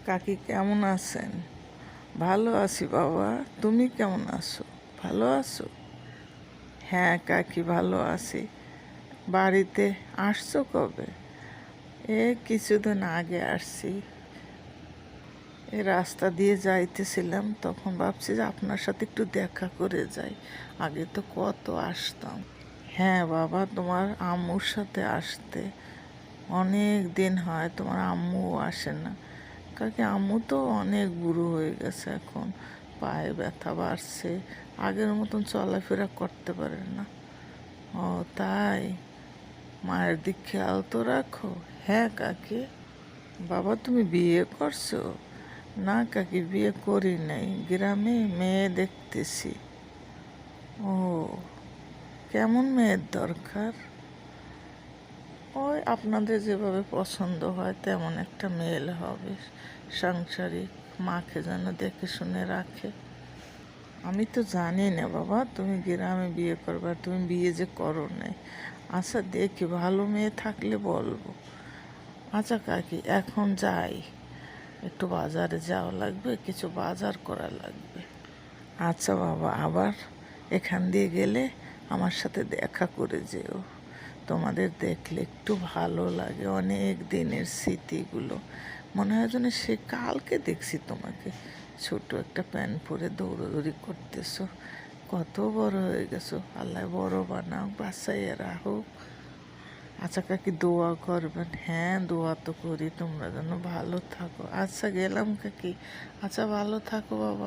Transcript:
কাকি কেমন আছেন? ভালো আছি বাবা, তুমি কেমন আছো? ভালো আছো? হ্যাঁ কাকি, ভালো আছি। বাড়িতে আসছো কবে? কিছুদিন আগে আসছি। এই রাস্তা দিয়ে যাইতেছিলাম, তখন ভাবছি যে আপনার সাথে একটু দেখা করে যাই। আগে তো কত আসতাম। হ্যাঁ বাবা, তোমার আম্মুর সাথে আসতে অনেক দিন হয়, তোমার আম্মুও আসে না। কারণ আম্মু তো অনেক বুড়ো হয়ে গেছে এখন, পায়ে ব্যথা বাড়ছে, আগের মতন চলাফেরা করতে পারে না। ও তাই, মায়ের দিক খেয়াল তো রাখো। হ্যাঁ কাকি। বাবা তুমি বিয়ে করছো? না কাকি, বিয়ে করি নাই, গ্রামে মেয়ে দেখতেছি। ও, কেমন মেয়ের দরকার? ওই আপনাদের যেভাবে পছন্দ হয় তেমন একটা মেল হবে, সাংসারিক, মাকে যেন দেখে শুনে রাখে। আমি তো জানি না বাবা, তুমি গ্রামে বিয়ে করবা, তুমি বিয়ে যে করো নাই। আচ্ছা দেখি, ভালো মেয়ে থাকলে বলবো। আচ্ছা কাকি, এখন যাই, একটু বাজারে যাওয়া লাগবে, কিছু বাজার করা লাগবে। আচ্ছা বাবা, আবার এখান দিয়ে গেলে আমার সাথে দেখা করে যেও। তোমাদের দেখলে একটু ভালো লাগে, অনেক দিনের স্মৃতিগুলো মনে হয় যেন সে কালকে দেখছি তোমাকে, ছোট একটা প্যান্ট পরে দৌড়াদৌড়ি করতেছো। কত বড় হয়ে গেছো, আল্লাহ বড় বানাও, বাসাইয়া রাখুক। আচ্ছা কাকি, দোয়া করবেন। হ্যাঁ দোয়া তো করি, তোমরা যেন ভালো থাকো। আচ্ছা গেলাম কাকি। আচ্ছা ভালো থাকো বাবা।